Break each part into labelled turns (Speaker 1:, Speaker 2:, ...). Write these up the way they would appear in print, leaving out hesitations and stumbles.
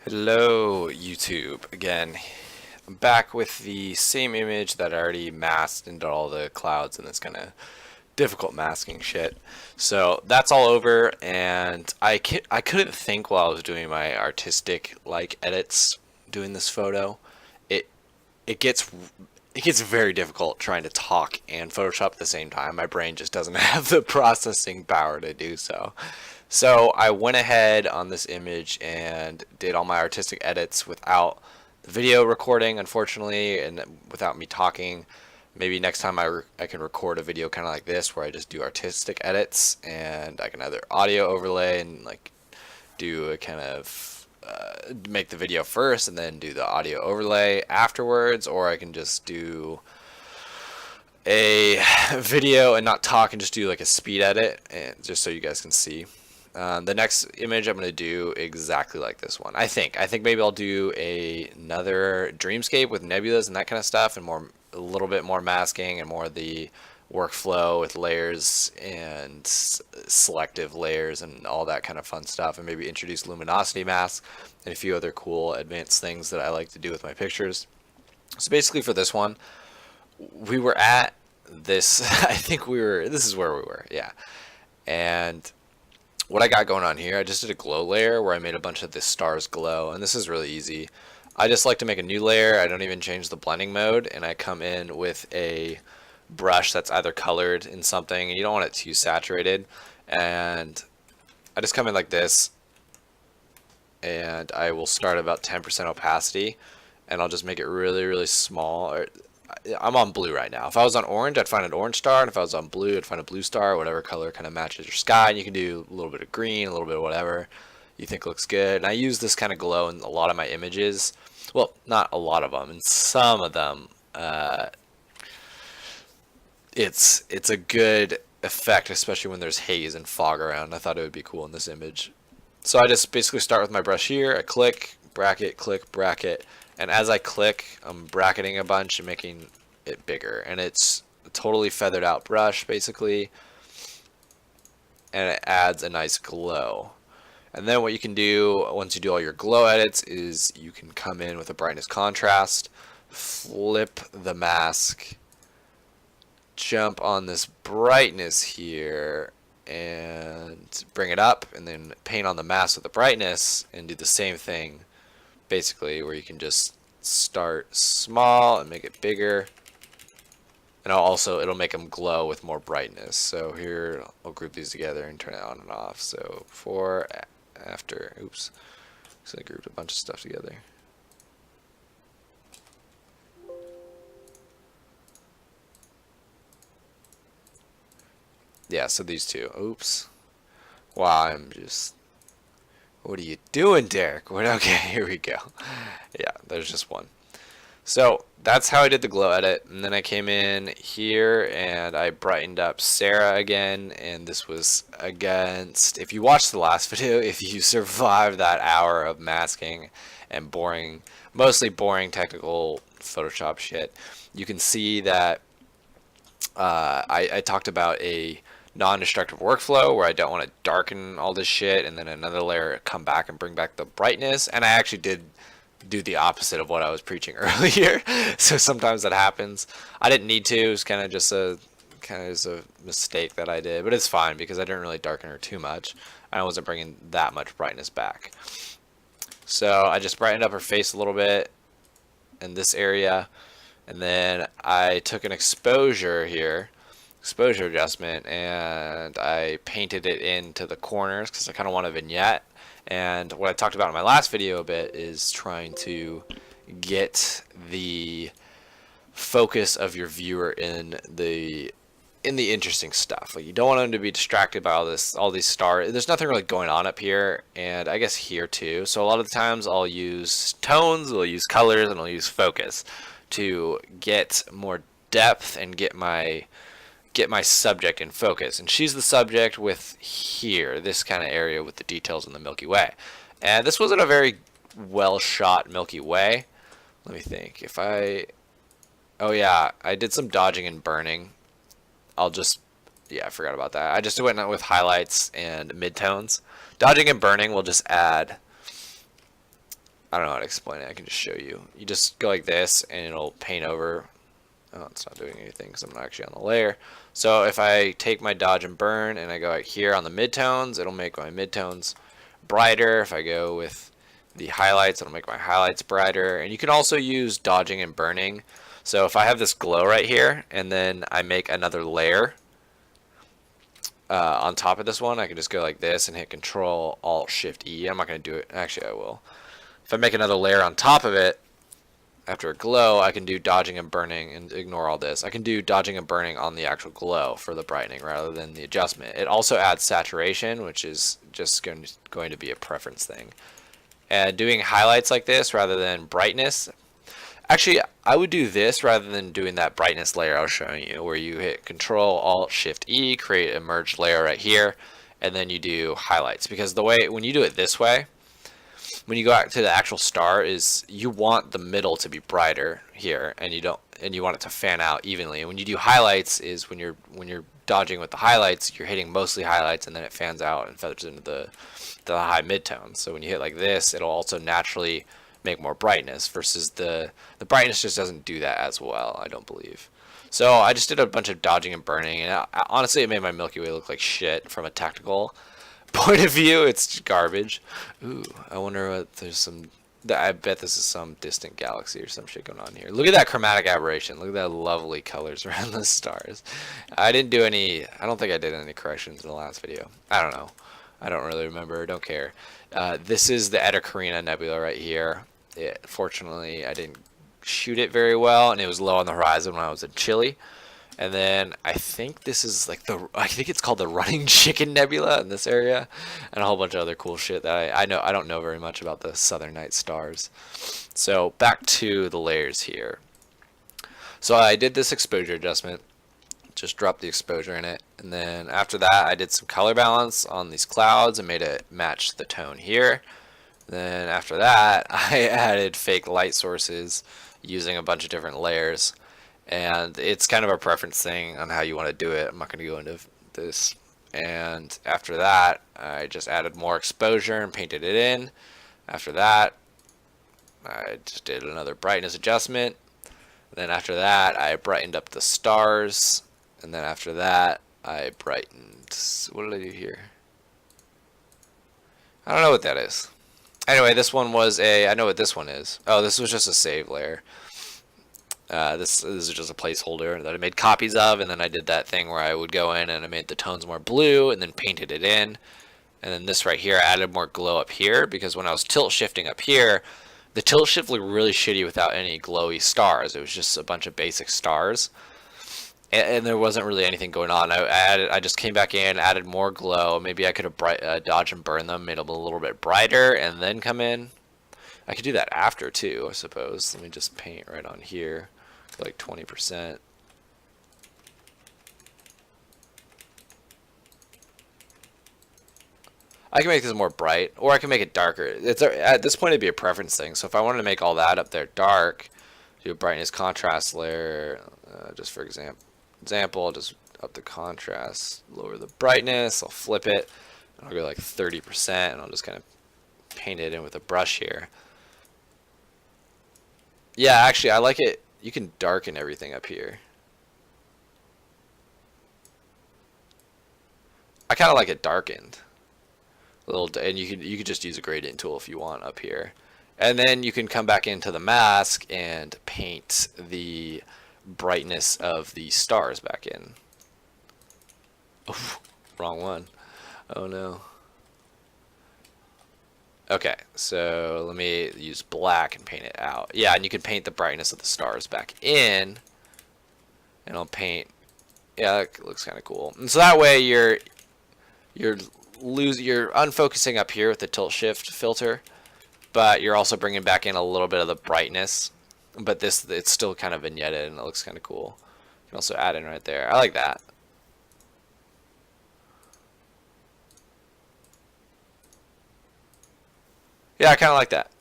Speaker 1: Hello YouTube again. I'm back with the same image that I already masked into all the clouds and this kind of difficult masking shit. So that's all over, and I couldn't think while I was doing my artistic edits doing this photo. It it gets it gets very difficult trying to talk and Photoshop at the same time. My brain just doesn't have the processing power to do so. So I went ahead on this image and did all my artistic edits without the video recording, unfortunately, and without me talking. Maybe next time I can record a video kind of like this where I just do artistic edits and I can either audio overlay and do a kind of make the video first and then do the audio overlay afterwards, or I can just do a video and not talk and just do like a speed edit, and just so you guys can see. The next image I'm going to do exactly like this one. I think maybe I'll do another Dreamscape with nebulas and that kind of stuff, and a little bit more masking and more of the workflow with layers and selective layers and all that kind of fun stuff, and maybe introduce luminosity masks and a few other cool advanced things that I like to do with my pictures. So basically for this one, we were at this, this is where we were, yeah. And what I got going on here, I just did a glow layer where I made a bunch of the stars glow, and this is really easy. I just like to make a new layer. I don't even change the blending mode, and I come in with a brush that's either colored in something, and you don't want it too saturated, and I just come in like this, and I will start about 10% opacity, and I'll just make it really, really small. I'm on blue right now. If I was on orange, I'd find an orange star, and if I was on blue, I'd find a blue star, whatever color kind of matches your sky. And you can do a little bit of green, a little bit of whatever you think looks good. And I use this kind of glow in a lot of my images. Well, not a lot of them. In some of them, it's a good effect, especially when there's haze and fog around. I thought it would be cool in this image. So I just basically start with my brush here. I click, bracket, and as I click, I'm bracketing a bunch and making it bigger. And it's a totally feathered out brush, basically. And it adds a nice glow. And then what you can do once you do all your glow edits is you can come in with a brightness contrast, flip the mask, jump on this brightness here, and bring it up, and then paint on the mask with the brightness, and do the same thing basically, where you can just start small and make it bigger, and it'll make them glow with more brightness. So here I'll group these together and turn it on and off. So before, after, oops, so I grouped a bunch of stuff together. Yeah, so these two. Oops. Wow, what are you doing, Derek? Okay, here we go. Yeah, there's just one. So that's how I did the glow edit, and then I came in here and I brightened up Sarah again, and this was against, if you watched the last video, if you survived that hour of masking and mostly boring technical Photoshop shit, you can see that I talked about a non-destructive workflow where I don't want to darken all this shit and then another layer come back and bring back the brightness, and I actually did do the opposite of what I was preaching earlier. So sometimes that happens. I didn't need to. It was kind of just a mistake that I did, but it's fine because I didn't really darken her too much. I wasn't bringing that much brightness back. So I just brightened up her face a little bit in this area, and then I took an exposure adjustment, and I painted it into the corners because I kind of want a vignette. And what I talked about in my last video a bit is trying to get the focus of your viewer in the interesting stuff. Like, you don't want them to be distracted by all these stars. There's nothing really going on up here, and I guess here too. So a lot of the times I'll use tones, I'll use colors, and I'll use focus to get more depth and get my subject in focus. And she's the subject with here, this kind of area with the details in the Milky Way. And this wasn't a very well shot Milky Way. Let me think. Oh yeah, I did some dodging and burning. Yeah, I forgot about that. I just went with highlights and midtones. Dodging and burning will just add I don't know how to explain it. I can just show you. You just go like this and it'll paint over. Oh, it's not doing anything because I'm not actually on the layer. So if I take my dodge and burn and I go right here on the midtones, it'll make my midtones brighter. If I go with the highlights, it'll make my highlights brighter. And you can also use dodging and burning. So if I have this glow right here and then I make another layer on top of this one, I can just go like this and hit Control Alt Shift E. I'm not going to do it. Actually, I will. If I make another layer on top of it, after a glow, I can do dodging and burning and ignore all this. I can do dodging and burning on the actual glow for the brightening rather than the adjustment. It also adds saturation, which is just going to be a preference thing. And doing highlights like this rather than brightness. Actually, I would do this rather than doing that brightness layer I was showing you, where you hit Control Alt Shift E, create a merged layer right here, and then you do highlights. Because the way, when you do it this way, when you go out to the actual star, is you want the middle to be brighter here, and you want it to fan out evenly. And when you do highlights, is when you're dodging with the highlights, you're hitting mostly highlights, and then it fans out and feathers into the high midtones. So when you hit like this, it'll also naturally make more brightness, versus the brightness just doesn't do that as well, I don't believe. So I just did a bunch of dodging and burning, and honestly it made my Milky Way look like shit from a tactical point of view. It's garbage. Ooh, I wonder what there's some. I bet this is some distant galaxy or some shit going on here. Look at that chromatic aberration. Look at that lovely colors around the stars. I didn't do any. I don't think I did any corrections in the last video. I don't know. I don't really remember. Don't care. This is the Eta Carina Nebula right here. Fortunately, I didn't shoot it very well, and it was low on the horizon when I was in Chile. And then I think this is like I think it's called the Running Chicken Nebula in this area, and a whole bunch of other cool shit that I don't know very much about the Southern Night stars. So back to the layers here. So I did this exposure adjustment, just dropped the exposure in it, and then after that I did some color balance on these clouds and made it match the tone here. Then after that I added fake light sources using a bunch of different layers. And it's kind of a preference thing on how you want to do it. I'm not going to go into this. And after that, I just added more exposure and painted it in. After that, I just did another brightness adjustment. Then after that, I brightened up the stars. And then after that, I brightened... What did I do here? I don't know what that is. Anyway, this one was a... I know what this one is. Oh, this was just a save layer. This is just a placeholder that I made copies of, and then I did that thing where I would go in and I made the tones more blue and then painted it in. And then this right here, I added more glow up here, because when I was tilt shifting up here, the tilt shift looked really shitty without any glowy stars. It was just a bunch of basic stars, and there wasn't really anything going on. I just came back in, added more glow. Maybe I could have dodge and burn them, made them a little bit brighter, and then come in. I could do that after too, I suppose. Let me just paint right on here, like 20%. I can make this more bright, or I can make it darker. At this point it'd be a preference thing. So if I wanted to make all that up there dark, do a brightness contrast layer, just for example, just up the contrast, lower the brightness, I'll flip it, and I'll go like 30%, and I'll just kind of paint it in with a brush here. Yeah, actually I like it. You can darken everything up here. I kind of like it darkened. And you could just use a gradient tool if you want up here. And then you can come back into the mask and paint the brightness of the stars back in. Oof, wrong one. Oh no. Okay, so let me use black and paint it out. Yeah, and you can paint the brightness of the stars back in. And I'll paint, yeah, that looks kind of cool. And so that way you're unfocusing up here with the tilt shift filter, but you're also bringing back in a little bit of the brightness. But it's still kind of vignetted, and it looks kind of cool. You can also add in right there. I like that. Yeah, I kind of like that.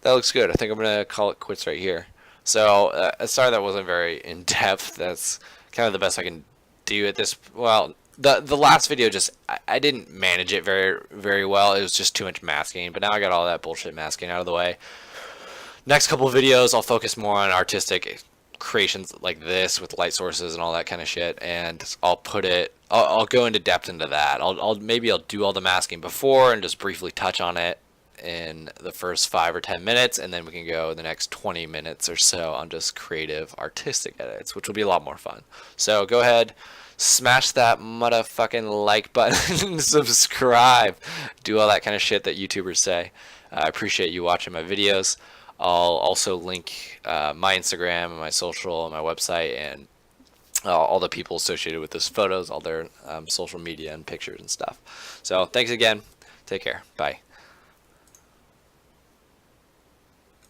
Speaker 1: That looks good. I think I'm gonna call it quits right here. So sorry that wasn't very in depth. That's kind of the best I can do at this. Well, the last video just I didn't manage it very well. It was just too much masking, but now I got all that bullshit masking out of the way. Next couple of videos I'll focus more on artistic creations like this with light sources and all that kind of shit, and I'll go into depth into that. Maybe I'll do all the masking before and just briefly touch on it in the first 5 or 10 minutes, and then we can go the next 20 minutes or so on just creative artistic edits, which will be a lot more fun. So go ahead, smash that motherfucking like button, subscribe, do all that kind of shit that YouTubers say. I appreciate you watching my videos. I'll also link my Instagram and my social and my website and all the people associated with those photos, all their social media and pictures and stuff. So thanks again. Take care. Bye.